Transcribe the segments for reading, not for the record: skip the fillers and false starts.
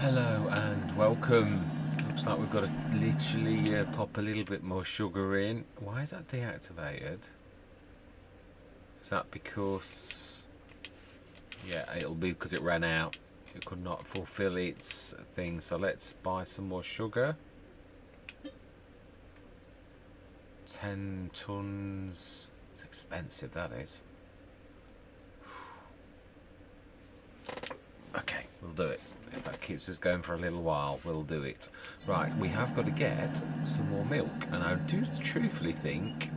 Hello and welcome. Looks like we've got to literally pop a little bit more sugar in. Why is that deactivated? Is that because... Yeah, it'll be because it ran out. It could not fulfill its thing. So let's buy some more sugar. 10 tons. It's expensive, that is. Okay, we'll do it. If that keeps us going for a little while, we'll do it. Right, we have got to get some more milk, and I do truthfully think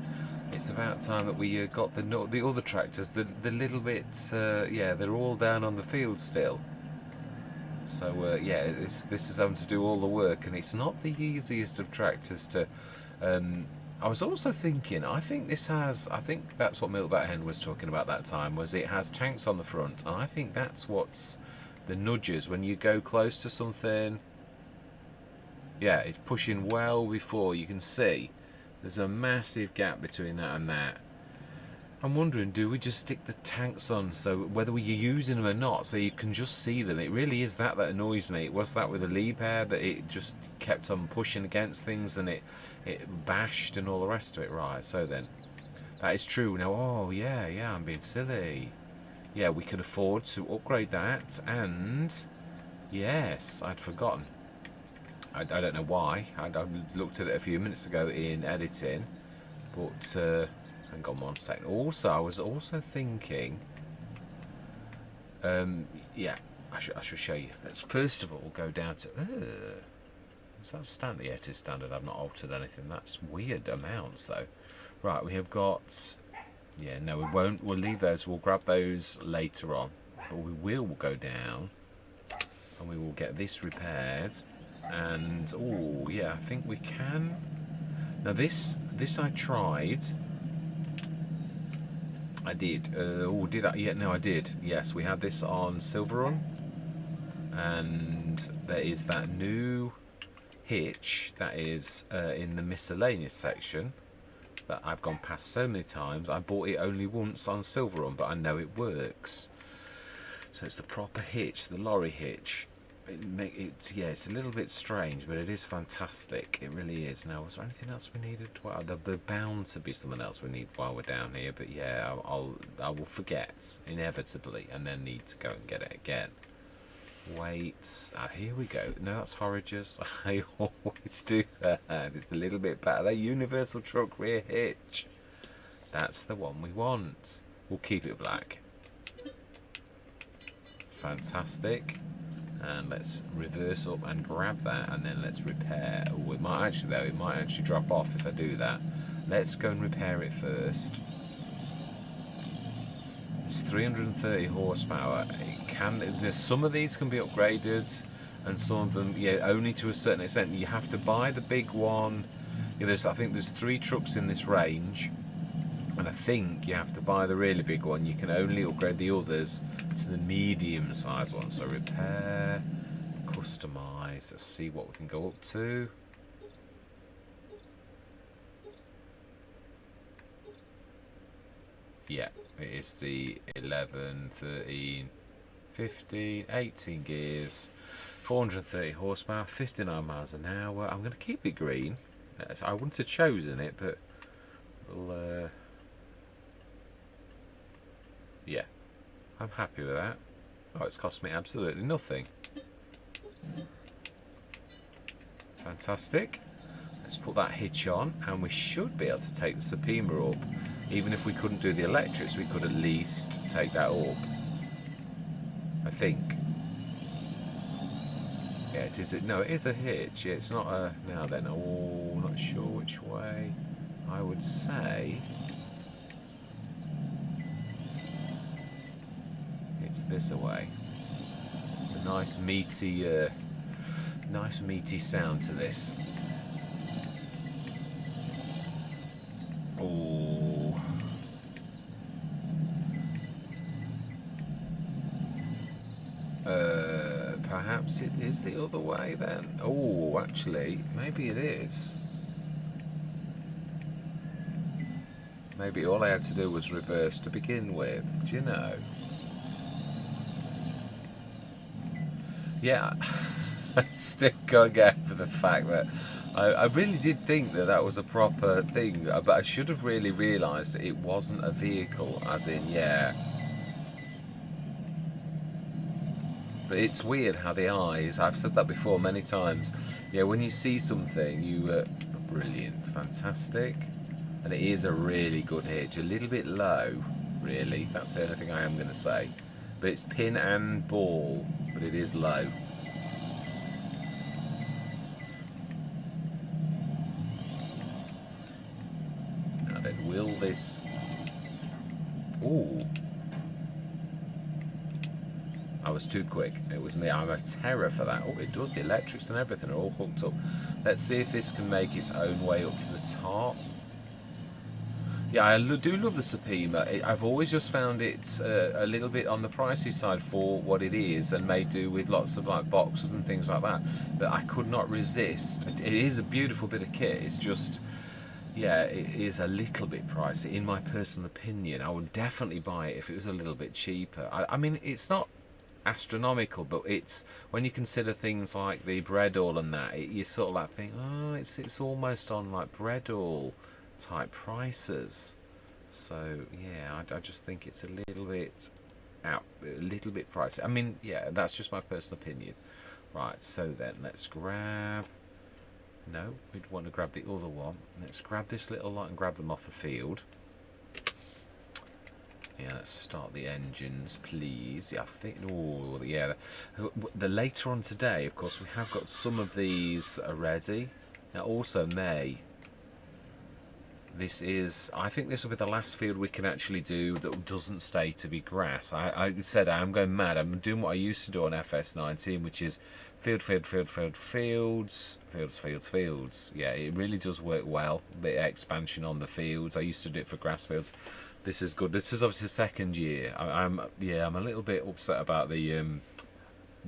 it's about time that we got the other tractors. The little bit, yeah, they're all down on the field still. So yeah, this is having to do all the work, and it's not the easiest of tractors to. I was also thinking, I think that's what Milk That Hen was talking about that time, was it has tanks on the front, and I think that's what's the nudges when you go close to something. Yeah, it's pushing well before you can see. There's a massive gap between that and that. I'm wondering, do we just stick the tanks on so whether we're using them or not, so you can just see them? It really is that annoys me. It was that with the lead pair, that it just kept on pushing against things and it bashed and all the rest of it. Right, so then that is true. Now, oh yeah, I'm being silly. Yeah, we can afford to upgrade that, and yes, I'd forgotten. I don't know why. I looked at it a few minutes ago in editing, but hang on one second. Also, I was also thinking, yeah, I should show you. Let's first of all go down to. Is that standard? Yeah, it is standard. I've not altered anything. That's weird amounts though. Right, we have got. Yeah, no, we won't. We'll leave those. We'll grab those later on. But we will go down and we will get this repaired. And, oh, yeah, I think we can. Now, this I tried. I did. Oh, did I? Yeah, no, I did. Yes, we had this on Silver Run. And there is that new hitch that is in the miscellaneous section that I've gone past so many times. I bought it only once on Silver Run, but I know it works. So it's the proper hitch, the lorry hitch. It's a little bit strange, but it is fantastic. It really is. Now, was there anything else we needed? Well, there's bound to be something else we need while we're down here, but yeah, I will forget inevitably, and then need to go and get it again. Wait, here we go. No, that's foragers. I always do that. It's a little bit better. The universal truck rear hitch. That's the one we want. We'll keep it black. Fantastic. And let's reverse up and grab that, and then let's repair. Oh, it might actually drop off if I do that. Let's go and repair it first. It's 330 horsepower. Some of these can be upgraded, and some of them, yeah, only to a certain extent. You have to buy the big one. Yeah, I think there's 3 trucks in this range, and I think you have to buy the really big one. You can only upgrade the others to the medium-sized one. So repair, customize. Let's see what we can go up to. Yeah, it is the 11, 13, 15, 18 gears, 430 horsepower, 59 miles an hour. I'm going to keep it green. I wouldn't have chosen it, but we'll, yeah, I'm happy with that. Oh, it's cost me absolutely nothing. Fantastic. Let's put that hitch on, and we should be able to take the Supima up. Even if we couldn't do the electrics, we could at least take that up. I think. Yeah, it is. No, it is a hitch. Yeah, it's not a. Now then, oh, not sure which way. I would say it's this away. It's a nice meaty sound to this. Oh. Perhaps it is the other way then. Oh, actually, maybe it is. Maybe all I had to do was reverse to begin with. Do you know? Yeah. I still can't get over the fact that I really did think that that was a proper thing, but I should have really realised that it wasn't a vehicle, as in, yeah. But it's weird how the eyes, I've said that before many times, yeah, when you see something, brilliant, fantastic, and it is a really good hitch, a little bit low, really, that's the only thing I am going to say, but it's pin and ball, but it is low. Now then, will this, ooh, I was too quick. It was me. I'm a terror for that. Oh, it does. The electrics and everything are all hooked up. Let's see if this can make its own way up to the top. Yeah, I do love the Supima. I've always just found it a little bit on the pricey side for what it is, and may do with lots of like boxes and things like that. But I could not resist. It is a beautiful bit of kit. It's just, yeah, it is a little bit pricey. In my personal opinion, I would definitely buy it if it was a little bit cheaper. I mean, it's not astronomical, but it's when you consider things like the Bredall and that, you sort of like think, oh, it's almost on like Bredall type prices. So yeah, I just think it's a little bit pricey. I mean, yeah, that's just my personal opinion. Right, so then let's grab. No, we'd want to grab the other one. Let's grab this little lot and grab them off the field. Yeah, let's start the engines, please. Yeah, I think. Oh, yeah. The later on today, of course, we have got some of these that are ready. Now, also May. This is. I think this will be the last field we can actually do that doesn't stay to be grass. I said I'm going mad. I'm doing what I used to do on FS19, which is fields. Yeah, it really does work well. The expansion on the fields. I used to do it for grass fields. This is good. This is obviously the second year. I'm a little bit upset about the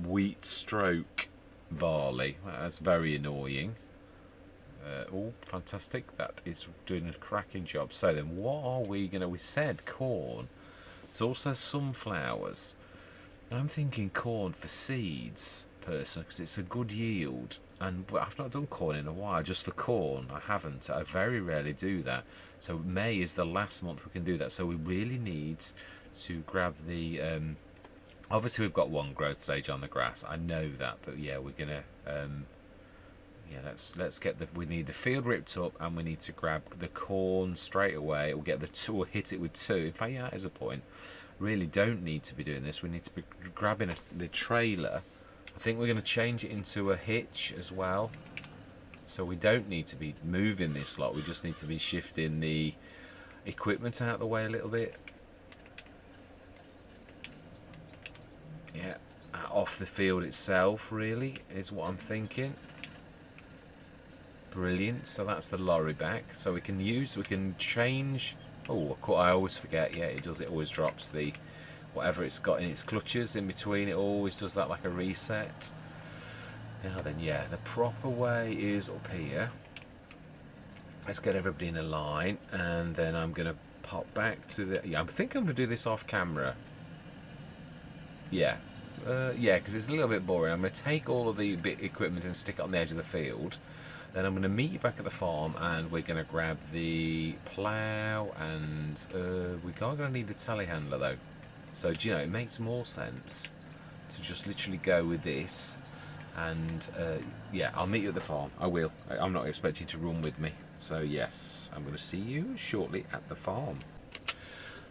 wheat stroke barley. That's very annoying. Oh, fantastic. That is doing a cracking job. So then what are we going to... We said corn. There's also sunflowers. I'm thinking corn for seeds, personally, because it's a good yield. And I've not done corn in a while, just for corn. I haven't. I very rarely do that. So May is the last month we can do that. So we really need to grab the... obviously, we've got one growth stage on the grass. I know that. But yeah, we're going to... yeah, let's get the. We need the field ripped up, and we need to grab the corn straight away. We'll get the two. We'll hit it with two. In fact, yeah, that is a point. Really, don't need to be doing this. We need to be grabbing the trailer. I think we're going to change it into a hitch as well. So we don't need to be moving this lot. We just need to be shifting the equipment out of the way a little bit. Yeah, off the field itself. Really is what I'm thinking. Brilliant. So that's the lorry back. So we can change. Oh, I always forget. Yeah, it does. It always drops the whatever it's got in its clutches in between. It always does that like a reset. Now then, yeah, the proper way is up here. Let's get everybody in a line, and then I'm going to pop back to the. Yeah, I think I'm going to do this off camera. Yeah. Yeah, because it's a little bit boring. I'm going to take all of the bit equipment and stick it on the edge of the field. Then I'm going to meet you back at the farm, and we're going to grab the plough, and we are going to need the telehandler though. So do you know, it makes more sense to just literally go with this. And yeah, I'll meet you at the farm. I will. I'm not expecting you to run with me. So yes, I'm going to see you shortly at the farm.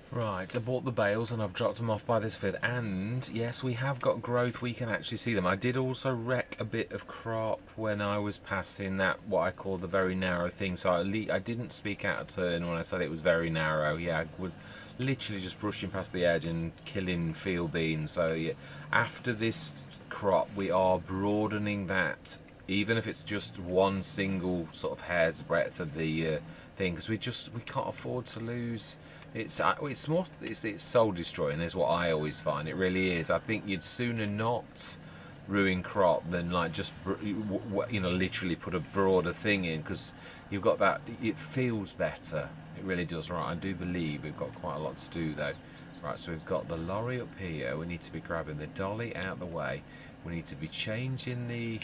Right, I bought the bales and I've dropped them off by this vid, and yes, we have got growth, we can actually see them. I did also wreck a bit of crop when I was passing that, what I call the very narrow thing, so I didn't speak out of turn when I said it was very narrow. Yeah, I was literally just brushing past the edge and killing field beans. So yeah, after this crop we are broadening that, even if it's just one single sort of hair's breadth of the thing, because we can't afford to lose. It's soul destroying is what I always find. It really is. I think you'd sooner not ruin crop than like just literally put a broader thing in, because you've got that, it feels better. It really does. Right, I do believe we've got quite a lot to do though. Right, so we've got the lorry up here. We need to be grabbing the dolly out of the way. We need to be changing the...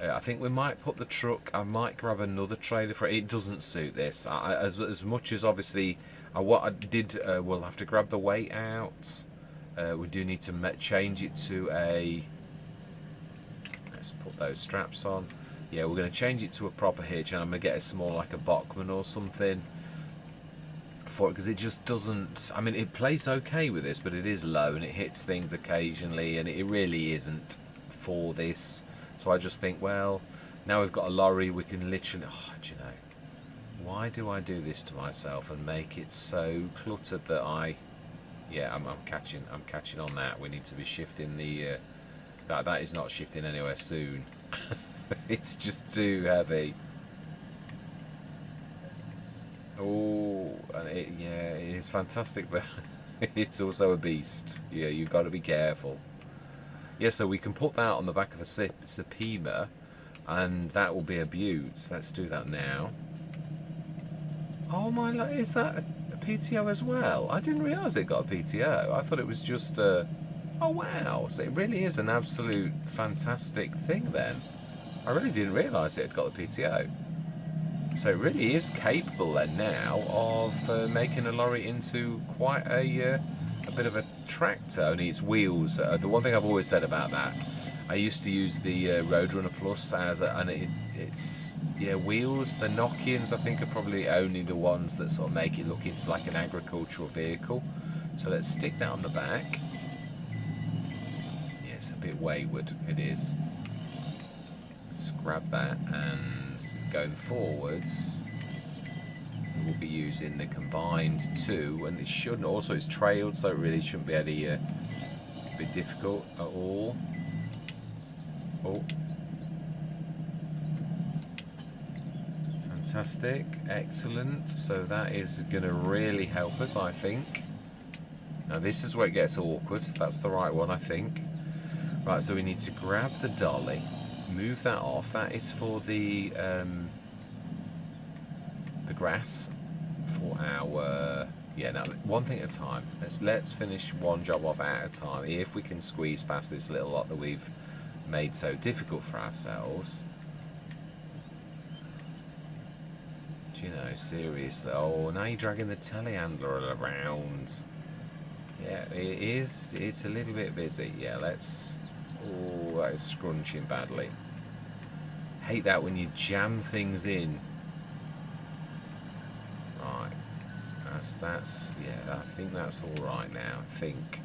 I think we might put the truck... I might grab another trailer for it. It doesn't suit this. As much as obviously... we'll have to grab the weight out. We do need to change it to a... Let's put those straps on. Yeah, we're going to change it to a proper hitch, and I'm going to get a small, like a Bachmann or something for it, because it just doesn't... I mean, it plays okay with this, but it is low, and it hits things occasionally, and it really isn't for this. So I just think, well, now we've got a lorry, we can literally... Oh, do you know, why do I do this to myself and make it so cluttered that I... Yeah, I'm catching on that. We need to be shifting the... that is not shifting anywhere soon. It's just too heavy. Oh, and yeah, it is fantastic, but it's also a beast. Yeah, you've got to be careful. Yeah, so we can put that on the back of the Supima, and that will be a beaut. Let's do that now. Oh my, is that a PTO as well? I didn't realise it got a PTO. I thought it was just a... Oh wow, so it really is an absolute fantastic thing then. I really didn't realise it had got the PTO. So it really is capable then now of making a lorry into quite a bit of a tractor. Only its wheels. The one thing I've always said about that, I used to use the Roadrunner Plus as it's wheels. The knock-ins I think are probably only the ones that sort of make it look into like an agricultural vehicle. So let's stick that on the back. Yeah, it's a bit wayward. It is. Let's grab that, and going forwards we'll be using the combined two, and it shouldn't, also it's trailed, so it really shouldn't be any bit difficult at all. Oh, fantastic, excellent. So that is going to really help us, I think. Now this is where it gets awkward. That's the right one, I think. Right, so we need to grab the dolly, move that off. That is for the grass for our... Yeah, now one thing at a time. Let's finish one job off at a time. If we can squeeze past this little lot that we've made so difficult for ourselves. Do you know, seriously? Oh, now you're dragging the telehandler around. Yeah, it is. It's a little bit busy. Yeah, let's... Oh, that is scrunching badly. Hate that when you jam things in. Right. That's yeah, I think that's all right now. I think.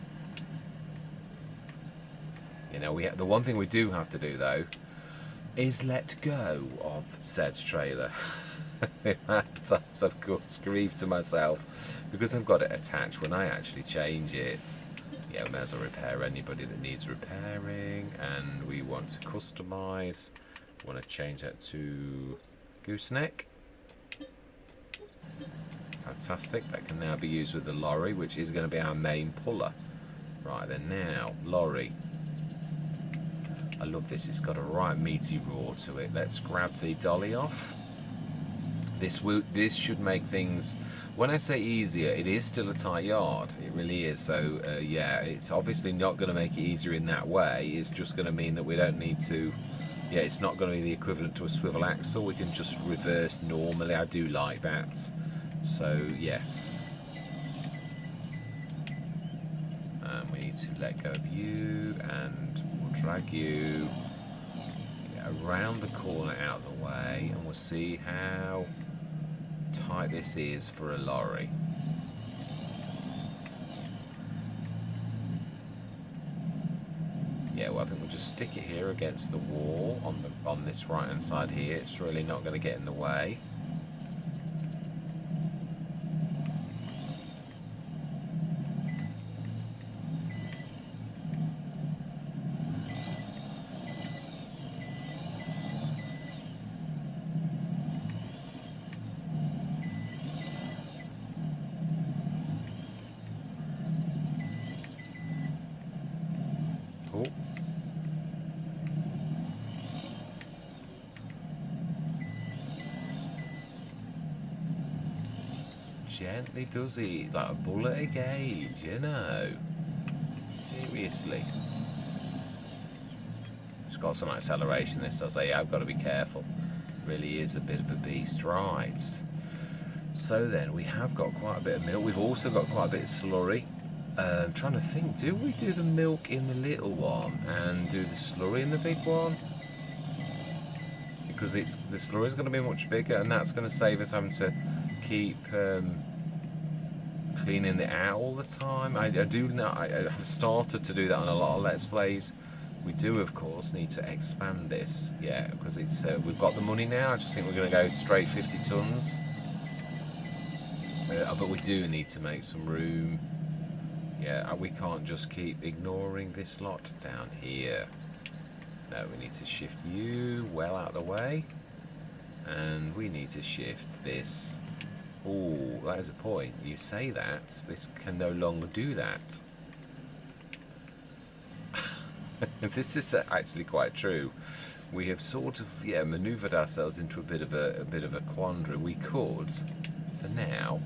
You know, the one thing we do have to do though is let go of said trailer. Sometimes I've got grief to myself because I've got it attached. When I actually change it, yeah, we may as well repair anybody that needs repairing, and we want to customize. We want to change that to gooseneck. Fantastic. That can now be used with the lorry, which is going to be our main puller. Right then, now lorry. I love this. It's got a right meaty roar to it. Let's grab the dolly off. This should make things, when I say easier, it is still a tight yard. It really is. So yeah, it's obviously not going to make it easier in that way. It's just going to mean that we don't need to. Yeah, it's not going to be the equivalent to a swivel axle. We can just reverse normally. I do like that. So yes. And we need to let go of you, and we'll drag you around the corner out of the way, and we'll see how tight this is for a lorry. Yeah, well, I think we'll just stick it here against the wall on this right hand side here. It's really not going to get in the way. Oh. Gently does he, like a bull at a gauge, you know. Seriously. got some acceleration, this, so I say, yeah, I've got to be careful. Really is a bit of a beast. Right. So then, we have got quite a bit of milk. We've also got quite a bit of slurry. I'm trying to think, do we do the milk in the little one and do the slurry in the big one? Because the slurry is going to be much bigger, and that's going to save us having to keep cleaning it out all the time. I do know, I have started to do that on a lot of Let's Plays. We do, of course, need to expand this, yeah, because it's we've got the money now. I just think we're going to go straight 50 tons. But we do need to make some room. Yeah, we can't just keep ignoring this lot down here. No, we need to shift you well out of the way. And we need to shift this. Oh, that is a point. You say that. This can no longer do that. This is actually quite true. We have sort of, yeah, manoeuvred ourselves into a bit of a quandary. We could, for now,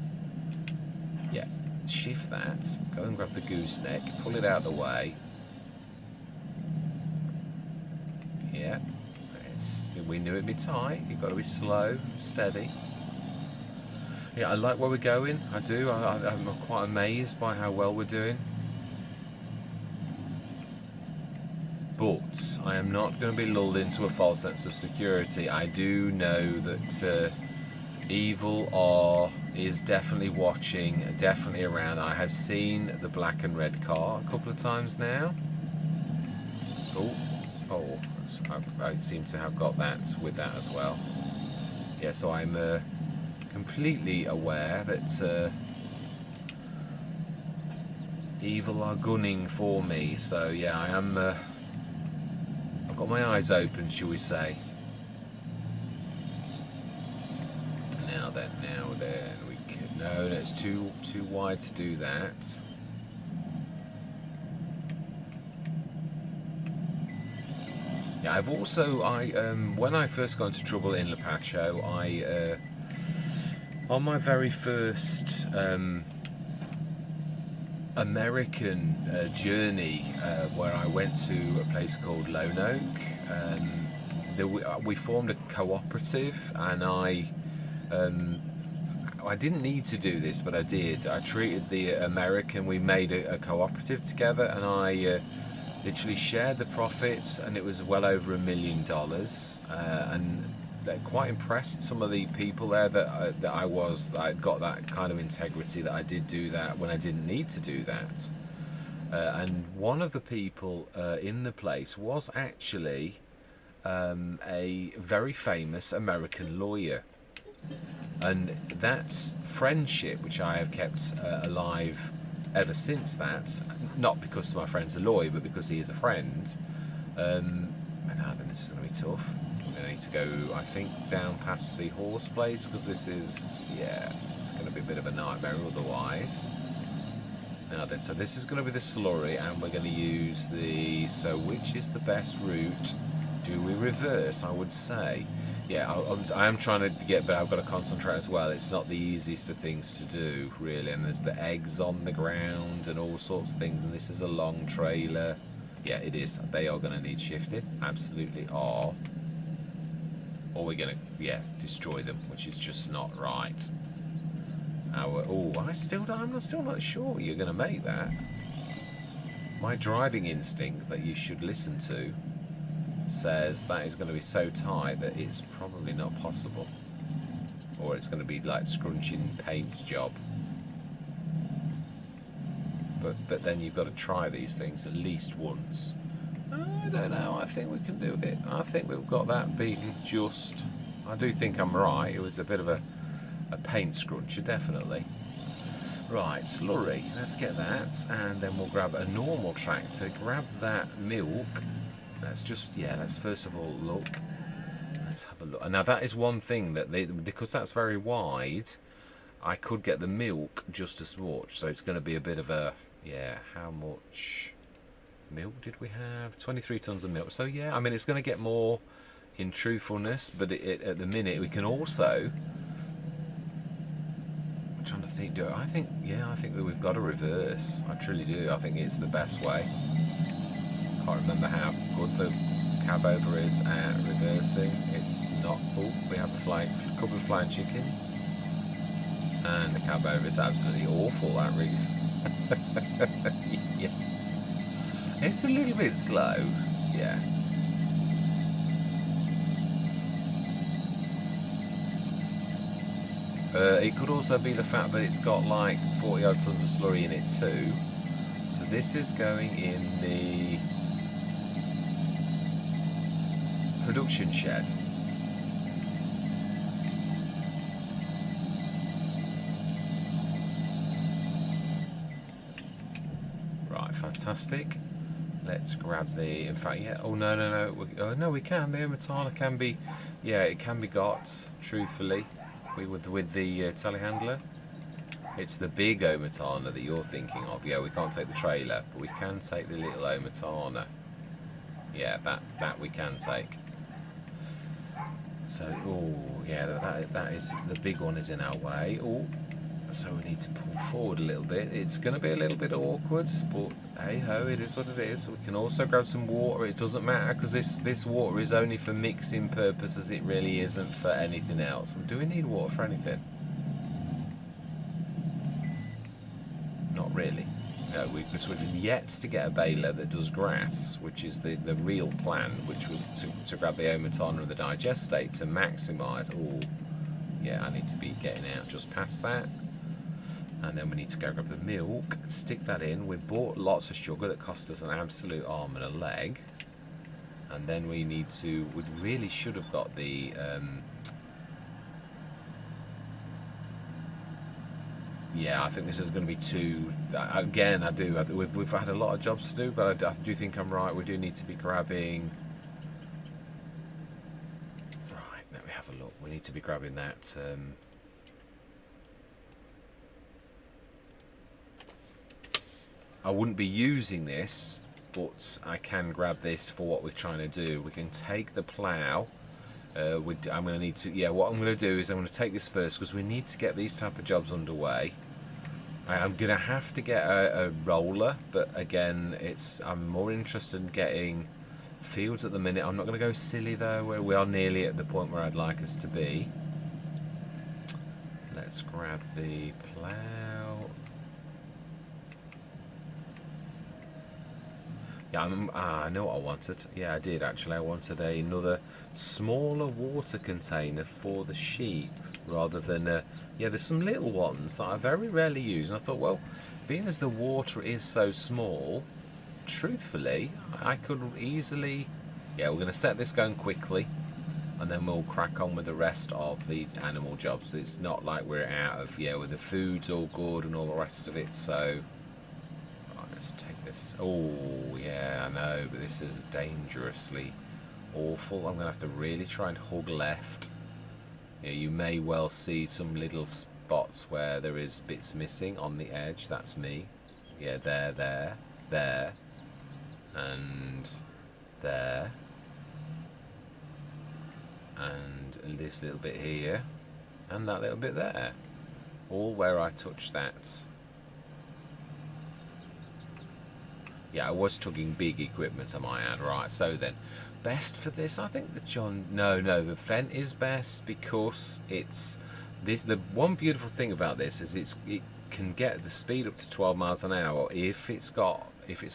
yeah, shift that, go and grab the gooseneck, pull it out of the way. Yeah, we knew it'd be tight. You've got to be slow, steady. Yeah, I like where we're going. I do. I'm quite amazed by how well we're doing. But I am not going to be lulled into a false sense of security. I do know that evil is definitely watching, definitely around. I have seen the black and red car a couple of times now. Oh, I seem to have got that with that as well. Yeah, so I'm completely aware that evil are gunning for me. So yeah, I am. I've got my eyes open, shall we say? Now then, we can. No, that's too wide to do that. Yeah, I've also when I first got into trouble in Lepacho, on my very first American journey, where I went to a place called Lone Oak, we formed a cooperative, and I didn't need to do this, but I did. I treated the American. We made a cooperative together, and I literally shared the profits, and it was well over $1 million. And that quite impressed some of the people there that I'd got that kind of integrity, that I did do that when I didn't need to do that. And one of the people in the place was actually a very famous American lawyer. And that friendship, which I have kept alive ever since that, not because my friend's a lawyer, but because he is a friend. And I think this is going to be tough. I'm going to need to go, I think, down past the horse place, because this is, yeah, it's going to be a bit of a nightmare otherwise. Now then, so this is going to be the slurry, and we're going to use the, so which is the best route? Do we reverse? I would say. Yeah, I am trying to get, but I've got to concentrate as well. It's not the easiest of things to do, really. And there's the eggs on the ground and all sorts of things. And this is a long trailer. Yeah, it is. They are going to need shifting. Absolutely are. Or we're going to, yeah, destroy them, which is just not right. I'm still not sure you're going to make that. My driving instinct that you should listen to says that is going to be so tight that it's probably not possible, or it's going to be like scrunching paint job. But then you've got to try these things at least once. I don't know, I think we can do it. I think we've got that beaten just. I do think I'm right. It was a bit of a paint scruncher, definitely. Right, slurry, let's get that, and then we'll grab a normal tractor, grab that milk. Let's first of all look. Let's have a look. And now that is one thing that because that's very wide, I could get the milk just as much. So it's going to be a bit of a, yeah, how much milk did we have? 23 tons of milk. So yeah, I mean, it's going to get more in truthfulness, but at the minute we can also, I'm trying to think, I think that we've got to reverse. I truly do. I think it's the best way. Can't remember how good the cab over is reversing. It's not. Oh, we have a couple of flying chickens. And the cab over is absolutely awful, that rig. Yes. It's a little bit slow. Yeah. It could also be the fact that it's got like 40 odd tons of slurry in it too. So this is going in the production shed. Right, fantastic. Let's grab the. In fact, yeah. Oh no. Oh no, we can. The Omatana can be. Yeah, it can be got. Truthfully, with the telehandler. It's the big Omatana that you're thinking of. Yeah, we can't take the trailer, but we can take the little Omatana. Yeah, that we can take. So, oh yeah, that is the big one is in our way. Oh, so we need to pull forward a little bit. It's going to be a little bit awkward, but hey ho, it is what it is. We can also grab some water. It doesn't matter because this water is only for mixing purposes. It really isn't for anything else. Do we need water for anything? Not really. No, because we've yet to get a baler that does grass, which is the real plan, which was to grab the Omatana and the digestate to maximise. Oh, yeah, I need to be getting out just past that. And then we need to go grab the milk, stick that in. We bought lots of sugar that cost us an absolute arm and a leg. And then we really should have got the yeah, I think this is going to be too. Again, we've had a lot of jobs to do, but I do think I'm right. We do need to be grabbing. Right, let me have a look. We need to be grabbing that. I wouldn't be using this, but I can grab this for what we're trying to do. We can take the plough. I'm going to need to. Yeah, what I'm going to do is I'm going to take this first because we need to get these type of jobs underway. I'm going to have to get a roller, but again, I'm more interested in getting fields at the minute. I'm not going to go silly though, where we are nearly at the point where I'd like us to be. Let's grab the plough. Yeah, I know what I wanted. Yeah, I did actually. I wanted another smaller water container for the sheep rather than yeah, there's some little ones that I very rarely use, and I thought, well, being as the water is so small, truthfully, I could easily. Yeah, we're going to set this going quickly, and then we'll crack on with the rest of the animal jobs. It's not like we're out of with the food's all good and all the rest of it, so. Let's take this. Oh, yeah, I know, but this is dangerously awful. I'm going to have to really try and hug left. Yeah, you may well see some little spots where there is bits missing on the edge. That's me. Yeah, there, and there. And this little bit here, and that little bit there. All where I touch that. Yeah, I was tugging big equipment, I might add. Right, so then, best for this, I think No, the Fendt is best because it's this. The one beautiful thing about this is it can get the speed up to 12 miles an hour if it's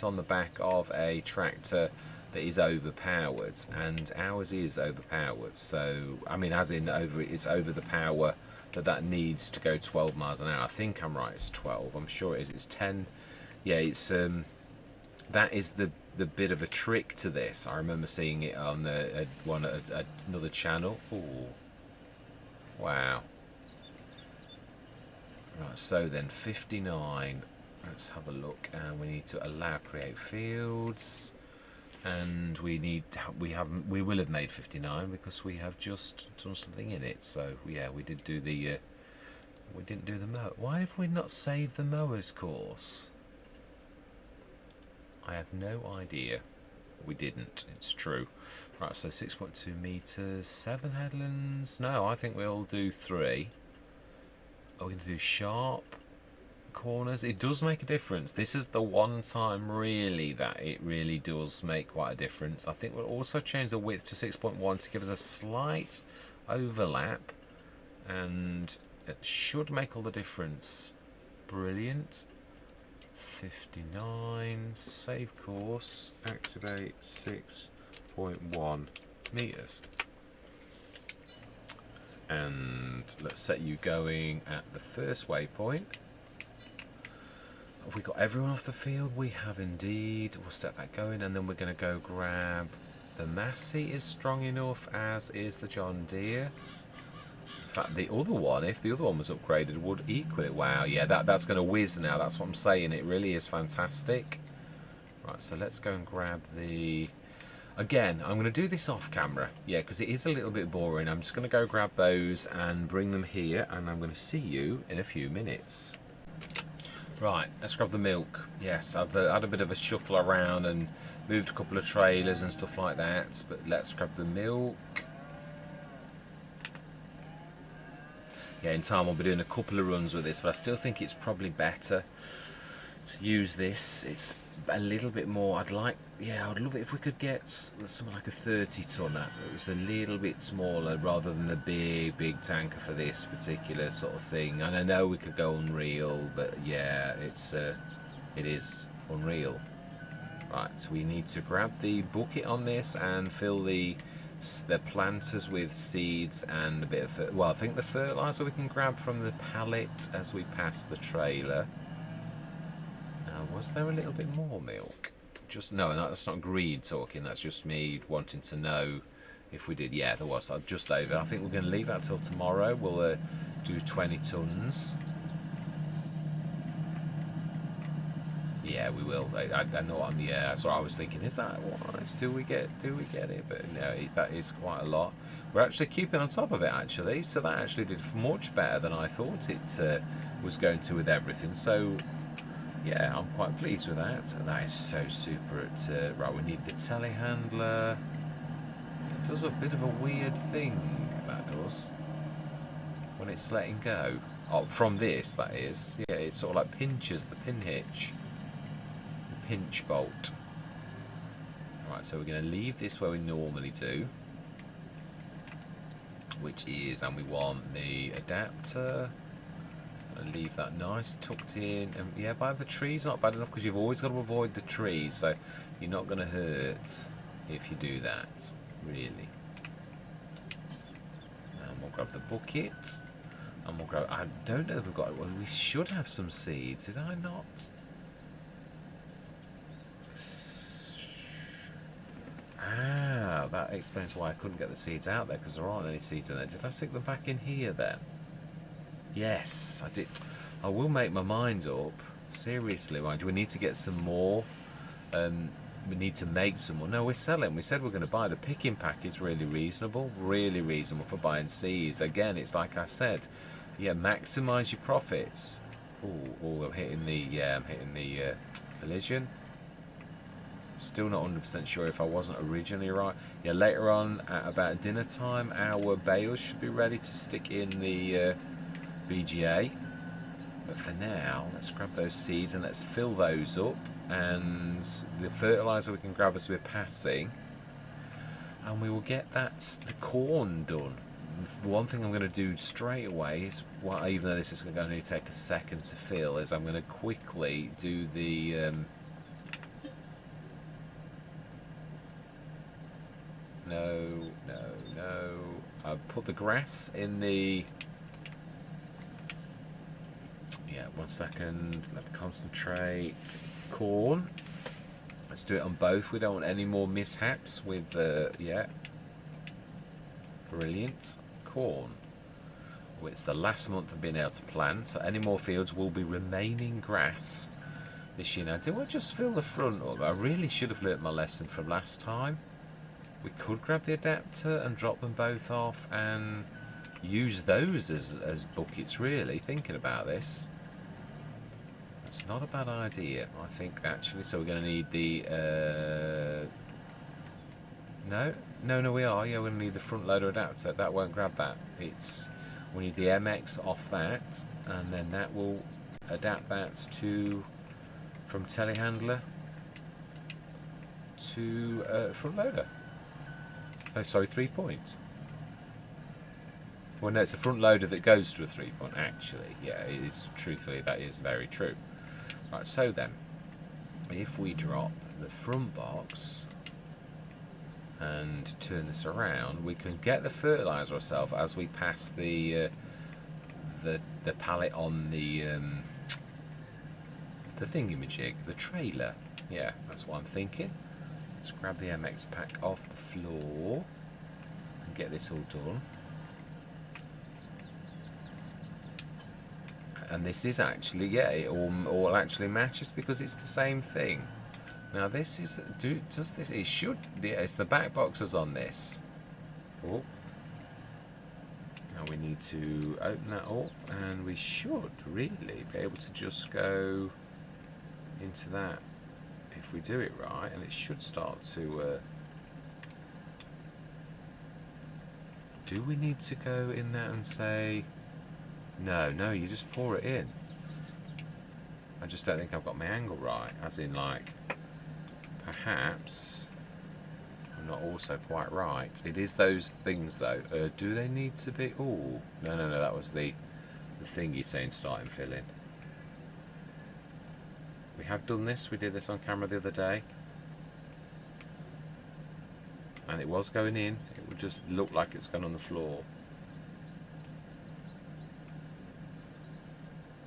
on the back of a tractor that is overpowered, and ours is overpowered. So I mean, as in it's over the power that needs to go 12 miles an hour. I think I'm right. It's 12. I'm sure it is. It's 10. Yeah, it's that is the bit of a trick to this. I remember seeing it on another channel. Ooh, wow. Right, so then 59. Let's have a look, and we need to allow create fields, and we will have made 59 because we have just done something in it. So yeah, we did do the we didn't do the mow. Why have we not saved the mowers course? I have no idea. We didn't. It's true. Right, so 6.2 meters, 7 headlands. No, I think we'll do 3. Are we going to do sharp? corners. It does make a difference. This is the one time really that it really does make quite a difference. I think we'll also change the width to 6.1 to give us a slight overlap, and it should make all the difference. Brilliant. 59, save course, activate 6.1 meters. And let's set you going at the first waypoint. Have we got everyone off the field? We have indeed. We'll set that going, and then we're going to go grab the Massey is strong enough, as is the John Deere. In fact, the other one, if the other one was upgraded, would equal it. Wow, yeah, that's going to whiz now. That's what I'm saying. It really is fantastic. Right, so let's go and grab the... Again, I'm going to do this off camera, yeah, because it is a little bit boring. I'm just going to go grab those and bring them here, and I'm going to see you in a few minutes. Right, let's grab the milk. Yes, I've had a bit of a shuffle around and moved a couple of trailers and stuff like that, but let's grab the milk. Yeah, in time I'll be doing a couple of runs with this, but I still think it's probably better to use this. It's a little bit more, I'd love it if we could get something like a 30 tonner. It was a little bit smaller rather than the big tanker for this particular sort of thing. And I know we could go Unreal, but yeah, it is Unreal. Right, so we need to grab the bucket on this and fill the planters with seeds and a bit of, well, I think the fertilizer we can grab from the pallet as we pass the trailer. Now, was there a little bit more milk? No, that's not greed talking, that's just me wanting to know if we did. Yeah, there was, just over. I think we're going to leave that till tomorrow. We'll do 20 tons. Yeah, we will. I know. Yeah, that's what I was thinking. Is that wise? Do we get it? But no, that is quite a lot. We're actually keeping on top of it, actually. So that actually did much better than I thought it was going to with everything. So yeah, I'm quite pleased with that. That is so super. Right, we need the telehandler. It does a bit of a weird thing, that does, when it's letting go. Oh, from this, that is. Yeah, it sort of like pinches the pin hitch. Pinch bolt. Right, so we're going to leave this where we normally do, which is, and we want the adapter, and leave that nice tucked in. And yeah, by the trees, not bad enough, because you've always got to avoid the trees, so you're not going to hurt if you do that, really. And we'll grab the bucket, and we'll grab, I don't know if we've got, well, we should have some seeds, did I not? Ah, that explains why I couldn't get the seeds out there, because there aren't any seeds in there. Did I stick them back in here then? Yes, I did. I will make my mind up. Seriously, mind you, we need to get some more. We need to make some more. No, we're selling. We said we're going to buy. The picking pack is really reasonable for buying seeds. Again, it's like I said, yeah, maximise your profits. Oh, I'm hitting the collision. Still not 100% sure if I wasn't originally right. Yeah, later on at about dinner time, our bales should be ready to stick in the BGA. But for now, let's grab those seeds and let's fill those up. And the fertilizer we can grab as we're passing. And we will get the corn done. One thing I'm going to do straight away is, well, even though this is going to only take a second to fill, is I'm going to quickly do the... No. I've put the grass in the... Yeah, 1 second. Let me concentrate. Corn. Let's do it on both. We don't want any more mishaps with... yeah. Brilliant. Corn. Well, it's the last month of being able to plant, so any more fields will be remaining grass this year. Now, do I just fill the front up? I really should have learnt my lesson from last time. We could grab the adapter and drop them both off and use those as buckets, really, thinking about this. It's not a bad idea, I think, actually. So we're going to need the... No, we are. Yeah, we're going to need the front loader adapter. That won't grab that. We need the MX off that, and then that will adapt that to from telehandler to front loader. Oh, sorry, 3-point. Well, no, it's a front loader that goes to a 3-point, actually. Yeah, it is, truthfully, that is very true. Right, so then, if we drop the front box and turn this around, we can get the fertilizer ourselves as we pass the pallet on the thingamajig, the trailer. Yeah, that's what I'm thinking. Let's grab the MX pack off the floor and get this all done. And this is actually, yeah, it all actually matches because it's the same thing. Now this is, does this, it should, yeah, it's the back boxes on this. Oh. Now we need to open that up and we should really be able to just go into that if we do it right, and it should start to, do we need to go in there and say, no, you just pour it in. I just don't think I've got my angle right, as in like, perhaps I'm not also quite right. It is those things though. Do they need to be, oh, no, that was the thing you're saying starting filling. We have done this, we did this on camera the other day. And it was going in, it would just look like it's gone on the floor.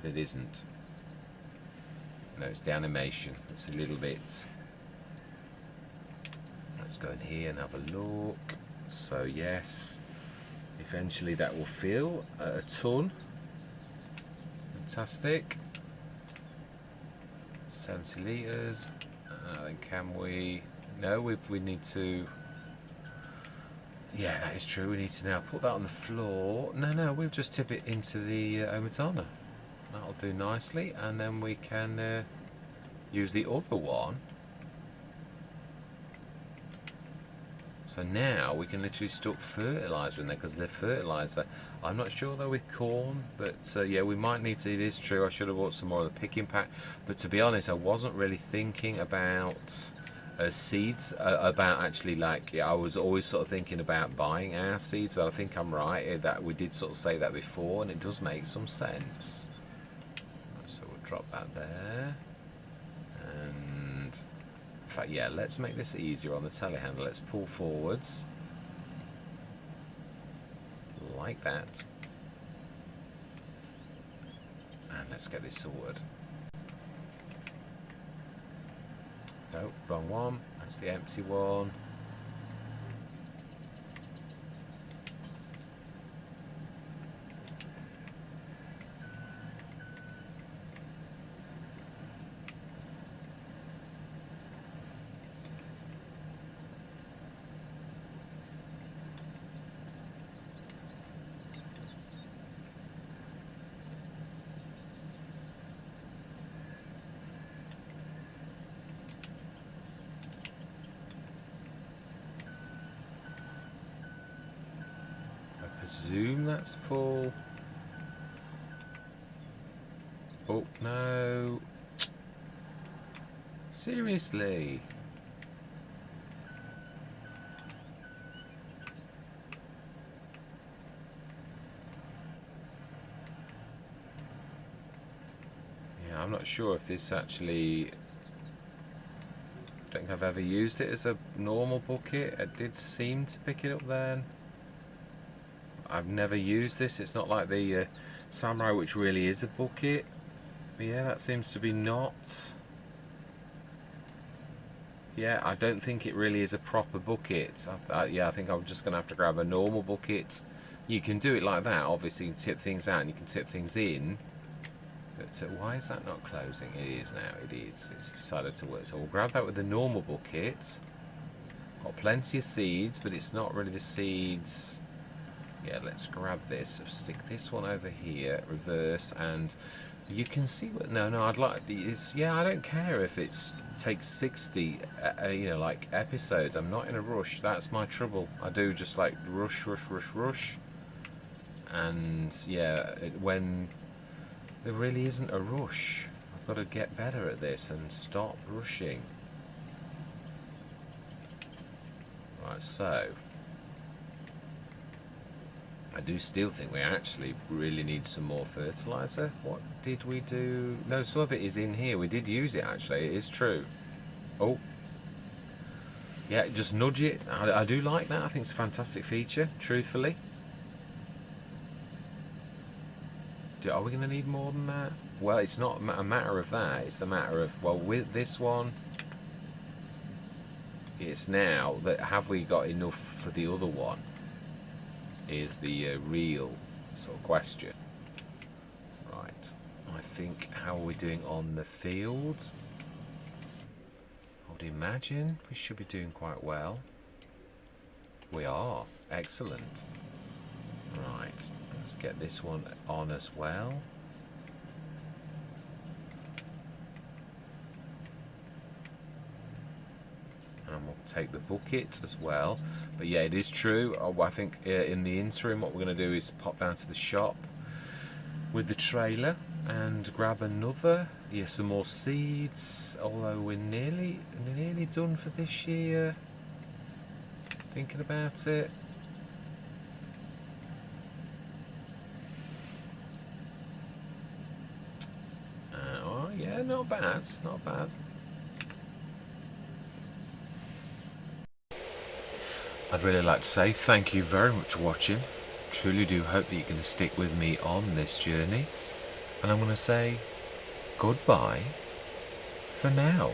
But it isn't. No, it's the animation, it's a little bit. Let's go in here and have a look. So yes, eventually that will fill a ton. Fantastic. 70 litres. Then can we? No, we need to. Yeah, that is true. We need to now put that on the floor. No, we'll just tip it into the Omitana. That'll do nicely, and then we can use the other one. So now we can literally stuff fertiliser in there, because the fertiliser, I'm not sure though with corn, but yeah, we might need to. It is true, I should have bought some more of the picking pack, but to be honest, I wasn't really thinking about seeds, about actually, like, yeah, I was always sort of thinking about buying our seeds, but I think I'm right, that we did sort of say that before, and it does make some sense. So we'll drop that there, and in fact, yeah, let's make this easier on the telehandler. Let's pull forwards like that, and let's get this sorted. No, wrong one. That's the empty one. Presume that's full. Oh no, seriously. Yeah, I'm not sure if this actually, I don't think I've ever used it as a normal bucket. It did seem to pick it up then. I've never used this. It's not like the Samurai, which really is a bucket. But yeah, that seems to be not. Yeah, I don't think it really is a proper bucket. Yeah, I think I'm just going to have to grab a normal bucket. You can do it like that. Obviously, you can tip things out and you can tip things in. But why is that not closing? It is now. It is. It's decided to work. So we'll grab that with the normal bucket. Got plenty of seeds, but it's not really the seeds. Yeah, let's grab this, stick this one over here, reverse, and you can see what, no, I'd like, yeah, I don't care if it takes 60, you know, like, episodes. I'm not in a rush. That's my trouble. I do just like rush, and yeah, when There really isn't a rush. I've got to get better at this and stop rushing. Right, so I do still think we actually really need some more fertilizer. What did we do? No, some of it is in here. We did use it actually. It is true. Oh. Yeah, just nudge it. I do like that. I think it's a fantastic feature, truthfully. Are we going to need more than that? Well, it's not a matter of that. It's a matter of, well, with this one, it's now that have we got enough for the other one is the real sort of question. Right. I think, how are we doing on the field? I would imagine we should be doing quite well. We are. Excellent. Right. Let's get this one on as well. And we'll take the bucket as well. But yeah, it is true. I think in the interim what we're going to do is pop down to the shop with the trailer and grab another, some more seeds, although we're nearly done for this year. Thinking about it. Oh yeah, not bad, not bad. I'd really like to say thank you very much for watching. Truly do hope that you're going to stick with me on this journey. And I'm going to say goodbye for now.